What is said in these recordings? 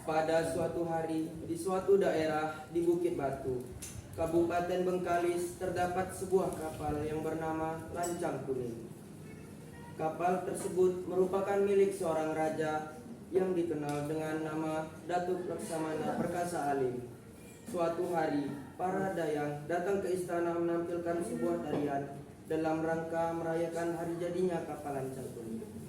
Pada suatu hari, di suatu daerah di Bukit Batu, Kabupaten Bengkalis, terdapat sebuah kapal yang bernama Lancang Kuning. Kapal tersebut merupakan milik seorang raja yang dikenal dengan nama Datuk Laksamana Perkasa Alim. Suatu hari, para dayang datang ke istana menampilkan sebuah tarian dalam rangka merayakan hari jadinya kapal Lancang Kuning.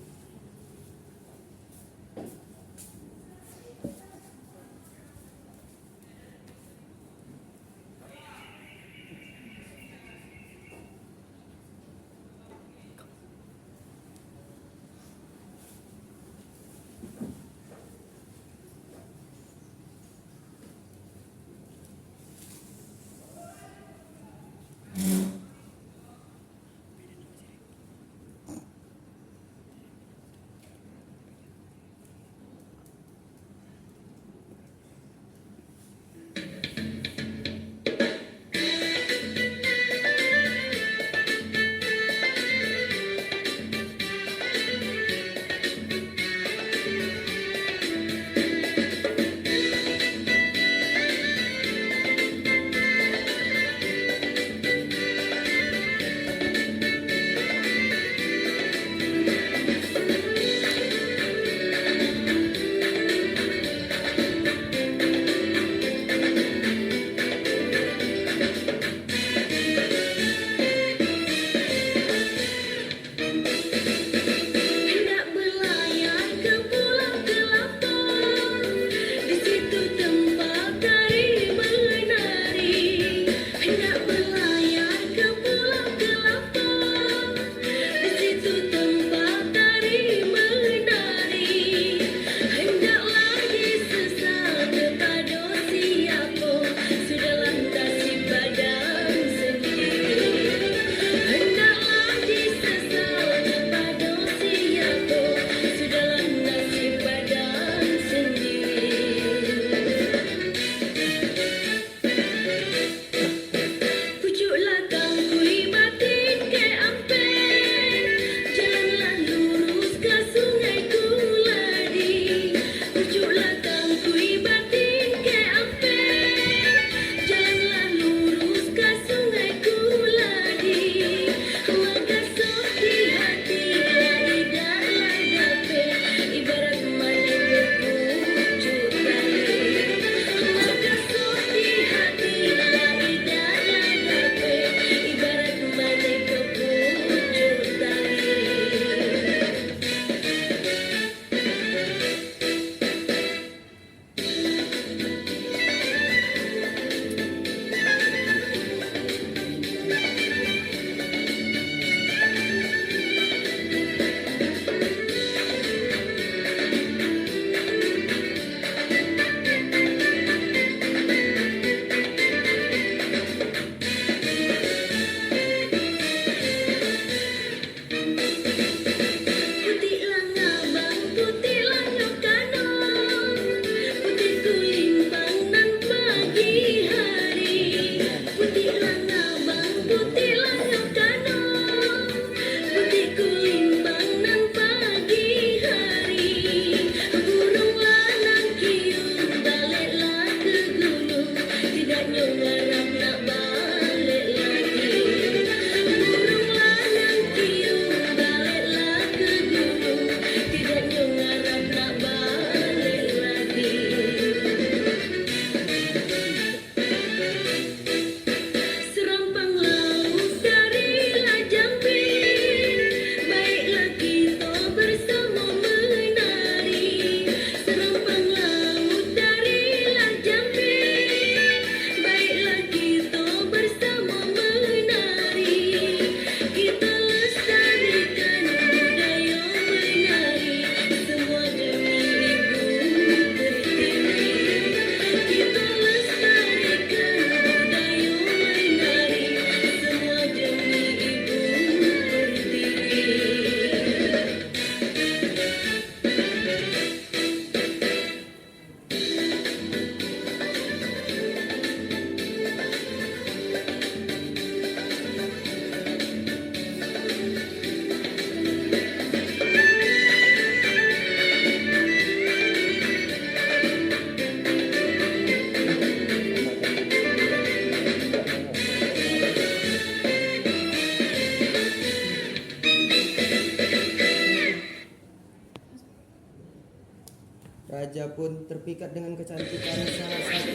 Raja pun terpikat dengan kecantikan salah satu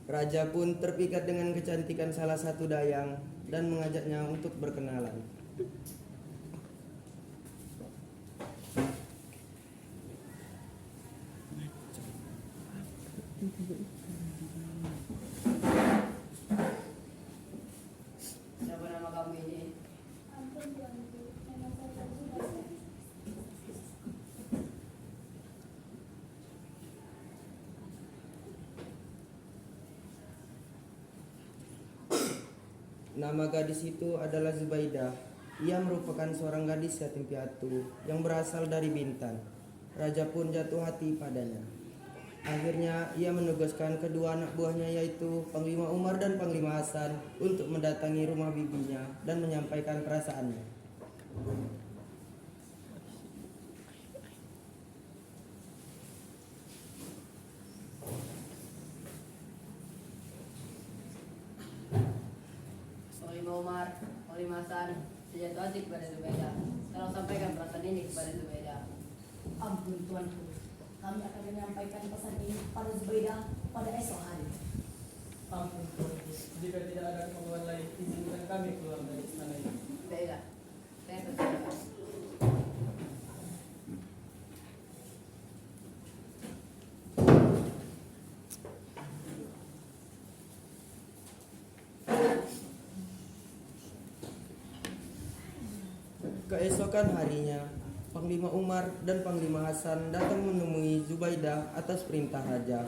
Raja pun terpikat dengan kecantikan salah satu dayang dan mengajaknya untuk berkenalan. Siapa nama kamu ini? Ampun tuanku, nama saya Zubaida. Nama gadis itu adalah Zubaidah. Ia merupakan seorang gadis yatim piatu yang berasal dari Bintan. Raja pun jatuh hati padanya. Akhirnya ia menugaskan kedua anak buahnya yaitu Panglima Umar dan Panglima Hasan untuk mendatangi rumah bibinya dan menyampaikan perasaannya. Panglima Umar, Panglima Hasan, saya jatuh hati kepada Zubaida. Tolong sampaikan perasaan ini kepada Zubaida. Ampun tuanku, kami akan menyampaikan pesan ini pada Zubaida pada esok hari. Ampun tuanku, jika tidak ada keperluan lain, izinkan kami keluar dari istana ini. Baiklah, saya percaya. Keesokan harinya, Panglima Umar dan Panglima Hasan datang menemui Zubaidah atas perintah raja.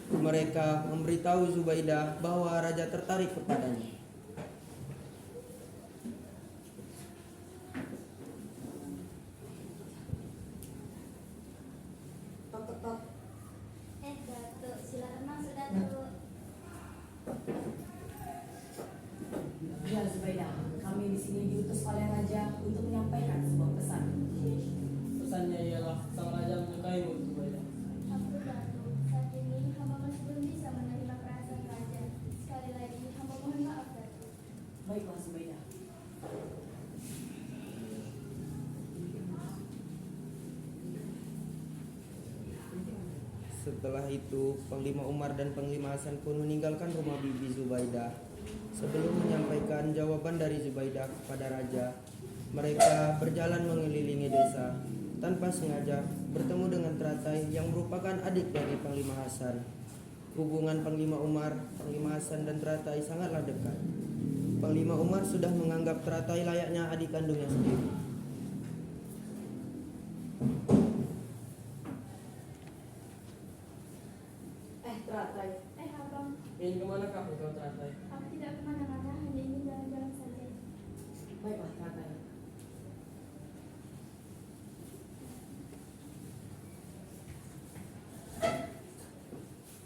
Mereka memberitahu Zubaidah bahwa raja tertarik kepadanya. Tok tok tok. Datuk, silakan masuk Datuk. Ya Zubaida, kami di sini diutus oleh raja untuk menyampaikan sebuah pesan. Pesannya ialah sang raja menyukaimu, Zubaida. Ampun Datuk, saat ini hamba masih belum bisa menerima perasaan raja. Sekali lagi hamba mohon maaf Datuk. Baiklah Zubaida. Setelah itu, Panglima Umar dan Panglima Hasan pun meninggalkan rumah bibi Zubaidah. Sebelum menyampaikan jawaban dari Zubaidah kepada raja, mereka berjalan mengelilingi desa. Tanpa sengaja bertemu dengan Teratai yang merupakan adik dari Panglima Hasan. Hubungan Panglima Umar, Panglima Hasan dan Teratai sangatlah dekat. Panglima Umar sudah menganggap Teratai layaknya adik kandungnya sendiri. Teratai, Abang, Ingin kemana kau Teratai? aku tidak kemana-mana, hanya ingin jalan-jalan saja. baiklah Teratai.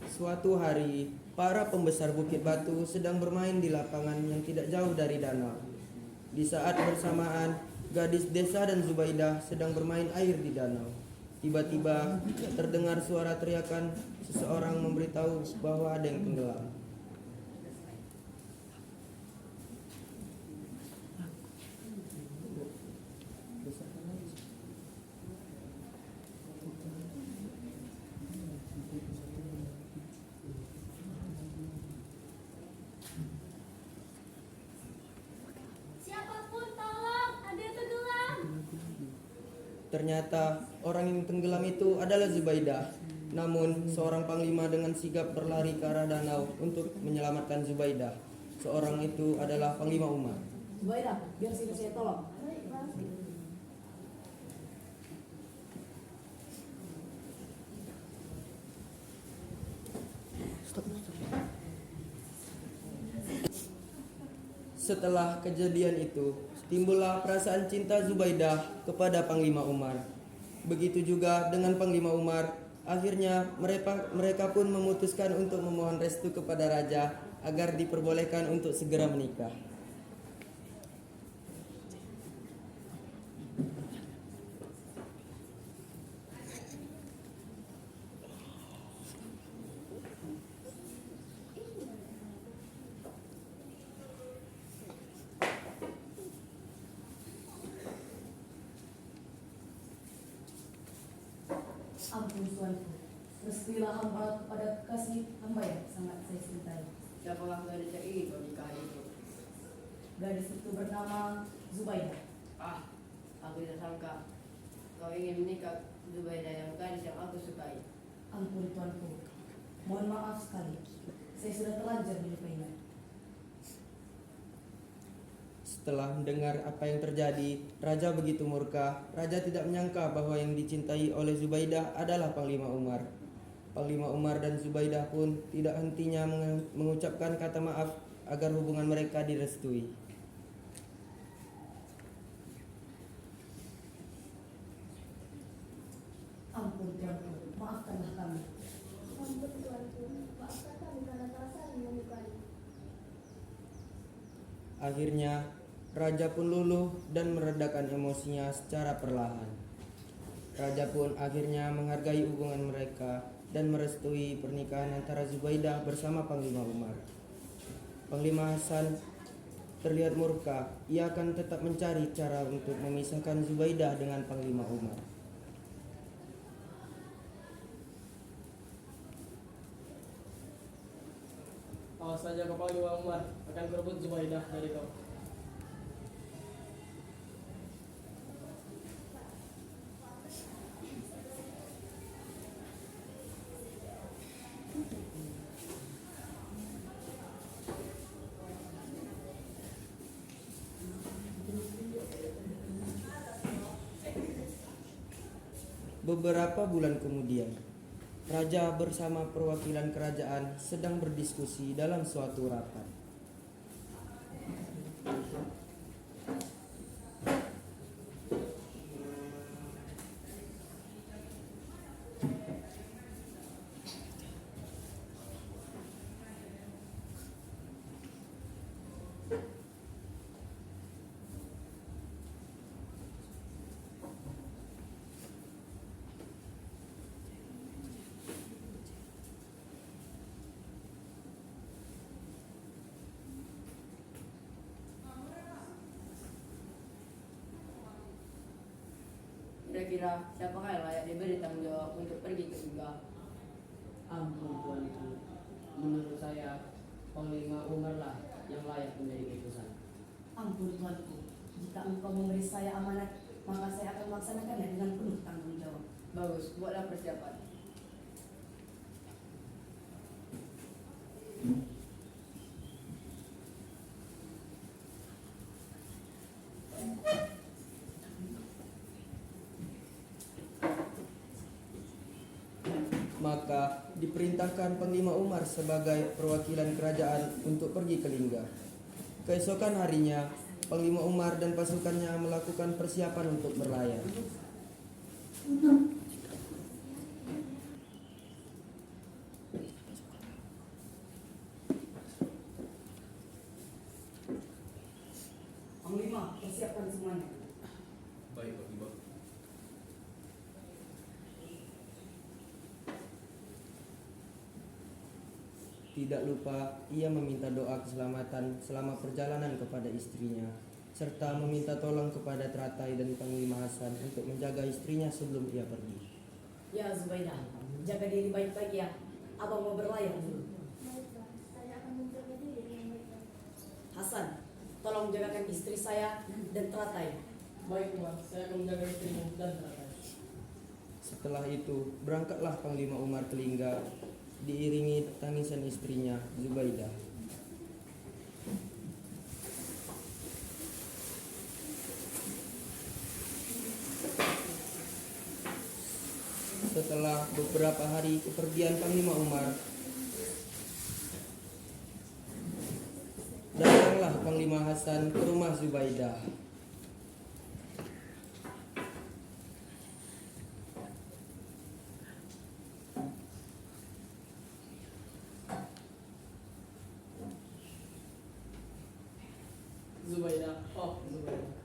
Suatu hari, para pembesar Bukit Batu sedang bermain di lapangan yang tidak jauh dari danau. Di saat bersamaan, gadis desa dan Zubaidah sedang bermain air di danau. Tiba-tiba terdengar suara teriakan seseorang memberitahu bahwa ada yang tenggelam. Siapapun tolong, ada yang tenggelam. Ternyata orang yang tenggelam itu adalah Zubaidah. Namun seorang panglima dengan sigap berlari ke arah danau untuk menyelamatkan Zubaidah. Seorang itu adalah Panglima Umar. Zubaida, biar sini saya tolong. Baik bang. Setelah kejadian itu, timbullah perasaan cinta Zubaidah kepada Panglima Umar. Begitu juga dengan Panglima Umar. Akhirnya mereka pun memutuskan untuk memohon restu kepada raja agar diperbolehkan untuk segera menikah. Ampun tuanku, restuilah hamba kepada kasih hamba yang sangat saya cintai. Siapakah gadis yang ingin kau nikahi itu? Gadis itu bernama Zubaidah. Ah, aku tidak sangka kau ingin menikah Zubaidah yang gadis yang aku sukai. Ampun tuanku, mohon maaf sekali. Saya sudah terlanjur menyukainya. Setelah mendengar apa yang terjadi, raja begitu murka. Raja tidak menyangka bahwa yang dicintai oleh Zubaidah adalah Panglima Umar. Panglima Umar dan Zubaidah pun tidak hentinya mengucapkan kata maaf agar hubungan mereka direstui. Ampun tuanku, maafkanlah kami. Ampun tuanku, maafkan kami karena telah saling menyukai. Akhirnya, raja pun luluh dan meredakan emosinya secara perlahan. Raja pun akhirnya menghargai hubungan mereka dan merestui pernikahan antara Zubaidah bersama Panglima Umar. Panglima Hasan terlihat murka. Ia akan tetap mencari cara untuk memisahkan Zubaidah dengan Panglima Umar. Awas saja kau Panglima Umar, akan kurebut Zubaidah dari kau. Beberapa bulan kemudian, raja bersama perwakilan kerajaan sedang berdiskusi dalam suatu rapat. Kira-kira siapakah yang layak diberi tanggung jawab untuk pergi ke surga? Ampun tuanku, menurut saya Panglima Umar lah yang layak menjadi utusan. Ampun tuanku, jika engkau memberi saya amanat, maka saya akan melaksanakannya dengan penuh tanggung jawab. Bagus, buatlah persiapan. Maka diperintahkan Panglima Umar sebagai perwakilan kerajaan untuk pergi ke Lingga. Keesokan harinya, Panglima Umar dan pasukannya melakukan persiapan untuk berlayar. Panglima, persiapkan semuanya. Baik, Pak Ibu. Tidak lupa, ia meminta doa keselamatan selama perjalanan kepada istrinya, serta meminta tolong kepada teratai dan Panglima Hasan untuk menjaga istrinya sebelum ia pergi. Ya Zubaidah, jaga diri baik-baik ya. Abang mau berlayar dulu. Baiklah, saya akan menjaga diri dengan baik. Hasan, tolong jagakan istri saya dan teratai. Baik Umar, saya akan menjaga istrimu dan teratai. Setelah itu, berangkatlah Panglima Umar ke Lingga, diiringi tangisan istrinya, Zubaidah. Setelah beberapa hari kepergian Panglima Umar, datanglah Panglima Hasan ke rumah Zubaidah. Zubaidah, oh Zubaidah.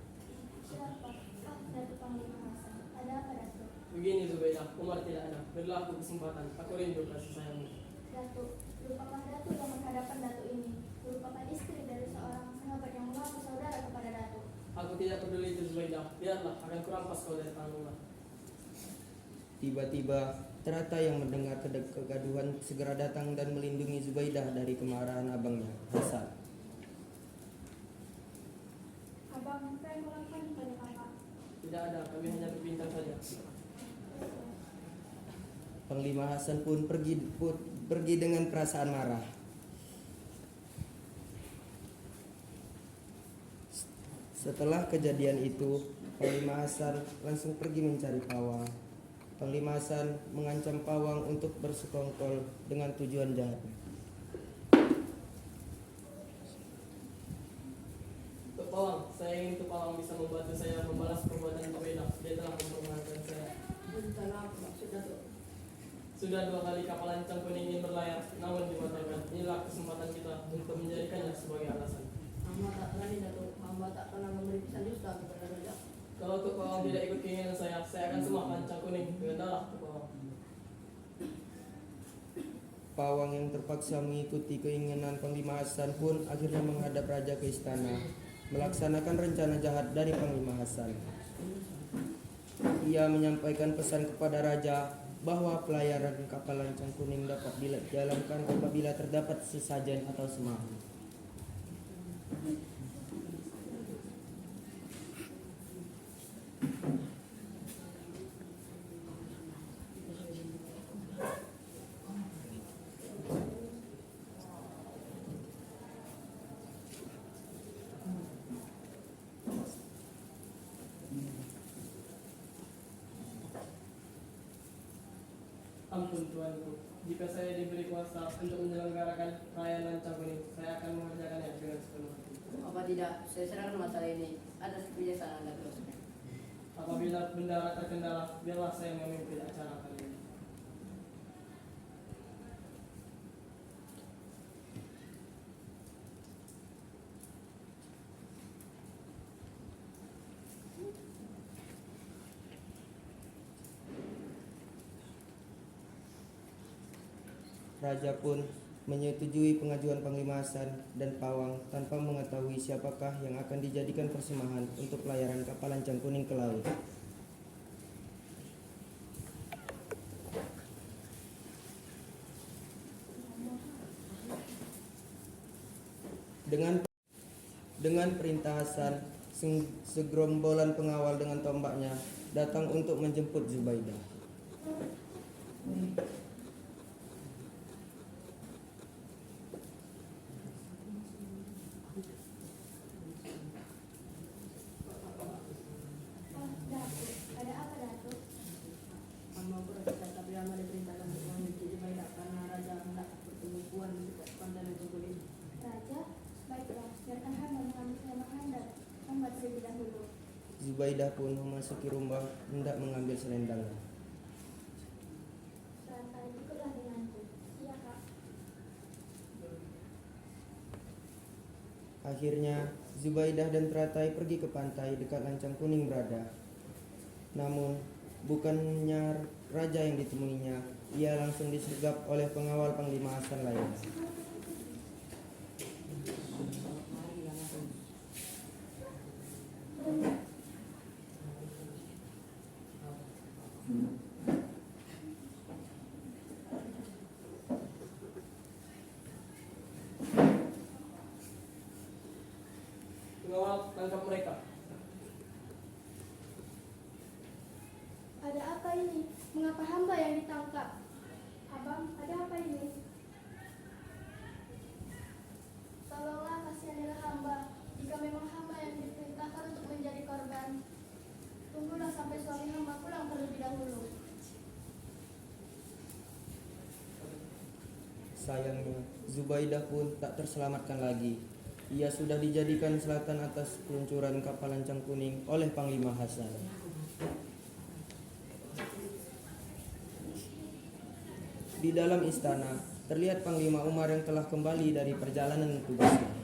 Siapa? Ah, Datuk Panglima Hasan. Ada apa, Datuk? Begini Zubaidah, Umar tidak ada. Berilah aku kesempatan, aku rindu kasih sayangmu. Datuk, lupakan Datuk yang menghadapkan Datuk ini. Merupakan istri dari seorang sahabat yang mengaku saudara kepada Datuk. Aku tidak peduli itu Zubaidah. Lihatlah, akan kurampas kau dari tangan Umar. Tiba-tiba Teratai yang mendengar kegaduhan segera datang dan melindungi Zubaidah dari kemarahan abangnya, Hasan. Abang, apa yang kau lakukan pada kakak? Tidak ada, kami hanya berbincang saja. Panglima Hasan pun pergi dengan perasaan marah. Setelah kejadian itu, Panglima Hasan langsung pergi mencari Pawang. Panglima Hasan mengancam Pawang untuk bersekongkol dengan tujuan jahat. Tuk Pawang, saya ingin Tuk Pawang bisa membantu saya membalas perbuatan Zubaidah. Dia telah mempermainkan saya. Rencana apa maksudnya tuh? Sudah 2 kali kapal lancang kuning ini berlayar, namun dibatalkan. Inilah kesempatan kita untuk menjadikannya sebagai alasan. Hamba tak berani Datuk. Hamba tak pernah memberi pesan dusta kepada raja. Kalau Tuk Pawang tidak ikut keinginan saya akan semak lancang kuning dengan darah Tuk Pawang. Pawang yang terpaksa mengikuti keinginan Panglima Hasan pun akhirnya menghadap raja ke istana, melaksanakan rencana jahat dari Panglima Hasan. Ia menyampaikan pesan kepada raja bahwa pelayaran kapal lancang kuning dapat dijalankan apabila terdapat sesajen atau semang. Ampun Tuanku, jika saya diberi kuasa untuk menyelenggarakan perayaan lancang kuning, saya akan mengerjakannya dengan sepenuh hati. Apa tidak, saya serahkan masalah ini atas kebijaksanaan Datuk. Apabila bendara terkendala, biarlah saya memimpin acara kali ini. Raja pun menyetujui pengajuan Panglima Hasan dan Pawang tanpa mengetahui siapakah yang akan dijadikan persembahan untuk pelayaran kapal lancang kuning ke laut. Dengan perintah Hasan, segerombolan pengawal dengan tombaknya datang untuk menjemput Zubaidah. Oh, Datuk. Ada apa, Datuk? Hamba berkata tapi hamba diperintahkan untuk memiliki Zubaidah karena raja hendak bertemu puan di dekat pantai lancang kuning. Raja, baiklah. Biarkan hamba mengambil selendang anda. Hamba terlebih dahulu. Zubaidah pun memasuki rumah hendak mengambil selendangnya. Teratai, ikutlah denganku. Iya, Kak. Akhirnya Zubaidah dan Teratai pergi ke pantai dekat lancang kuning berada. Namun bukannya raja yang ditemuinya, ia langsung disergap oleh pengawal Panglima Hasan lain. Pengawal, tangkap mereka. Ada apa ini? Mengapa hamba yang ditangkap? Abang, ada apa ini? Tolonglah kasihanilah hamba. Jika memang hamba yang diperintahkan untuk menjadi korban, tunggulah sampai suami hamba pulang terlebih dahulu. Sayangnya, Zubaidah pun tak terselamatkan lagi. Ia sudah dijadikan selatan atas peluncuran kapal lancang kuning oleh Panglima Hasan. Di dalam istana, terlihat Panglima Umar yang telah kembali dari perjalanan tugasnya.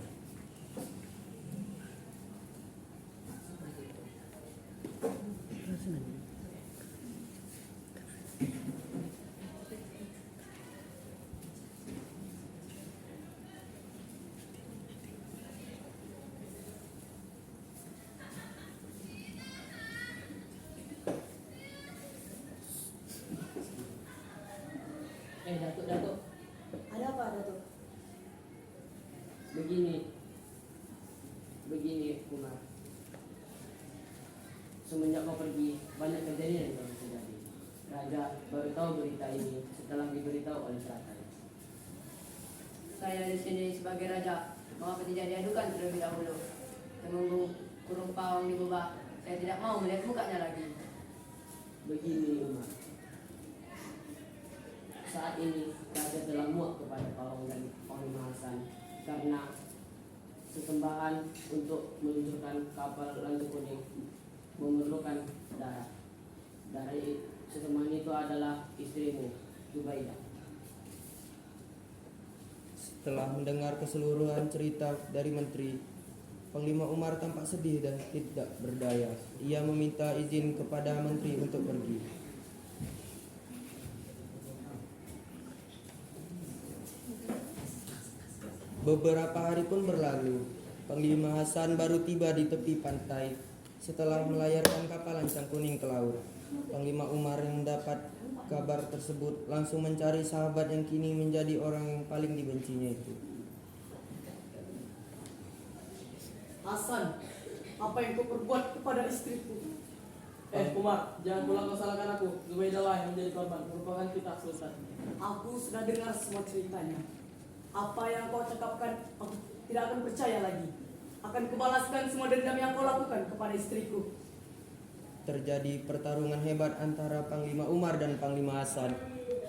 Datuk. Ada apa, Datuk? Begini Umar. Semenjak kau pergi, banyak kejadian yang terjadi. Raja baru tahu berita ini setelah diberitahu oleh Selatan. Saya di sini sebagai raja. Mengapa tidak diadukan terlebih dahulu? Menunggu kurung pawang diubah. Saya tidak mau melihat mukanya lagi. Begini Umar. Saat ini raja telah muak kepada Pawang dan Panglima Hasan karena sesembahan untuk meluncurkan kapal Lancang Kuning memerlukan darah. Dari sesembahan itu adalah istrimu, Zubaidah. Setelah mendengar keseluruhan cerita dari menteri, Panglima Umar tampak sedih dan tidak berdaya. Ia meminta izin kepada menteri untuk pergi. Beberapa hari pun berlalu. Panglima Hasan baru tiba di tepi pantai setelah melayarkan kapal Lancang Kuning ke laut. Panglima Umar yang mendapat kabar tersebut langsung mencari sahabat yang kini menjadi orang yang paling dibencinya itu. Hasan, apa yang kau perbuat kepada istriku? Umar, jangan pula kau salahkan aku. Zubaidah lah yang menjadi korban, merupakan kita Sultan. Aku sudah dengar semua ceritanya. Apa yang kau cakapkan, aku tidak akan percaya lagi. Akan kubalaskan semua dendam yang kau lakukan kepada istriku. Terjadi pertarungan hebat antara Panglima Umar dan Panglima Hasan.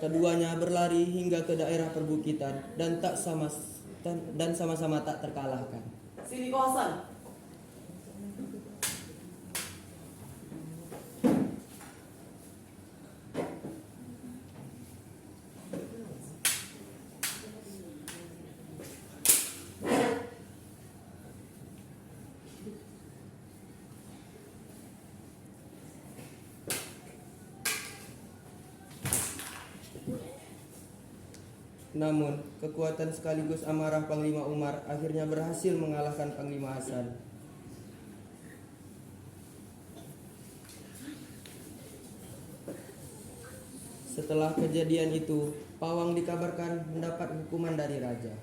Keduanya berlari hingga ke daerah perbukitan dan sama-sama tak terkalahkan. Sini kau, Hasan. Namun, kekuatan sekaligus amarah Panglima Umar akhirnya berhasil mengalahkan Panglima Hasan. Setelah kejadian itu, Pawang dikabarkan mendapat hukuman dari raja.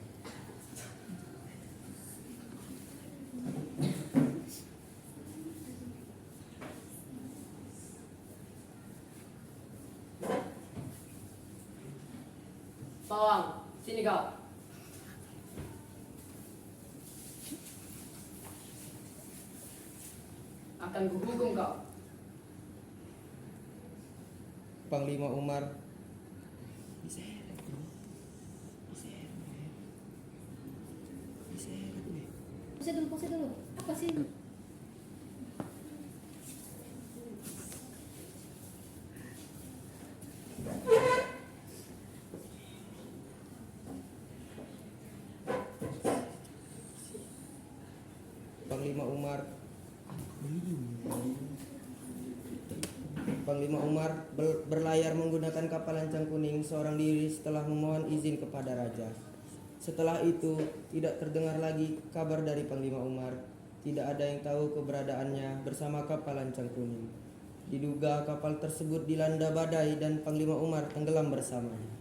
Pawang, sini kau. Akan kuhukum kau. Panglima Umar Pause dulu. Apa sih? Panglima Umar berlayar menggunakan kapal Lancang Kuning seorang diri setelah memohon izin kepada raja. Setelah itu tidak terdengar lagi kabar dari Panglima Umar. Tidak ada yang tahu keberadaannya bersama kapal Lancang Kuning. Diduga kapal tersebut dilanda badai dan Panglima Umar tenggelam bersamanya.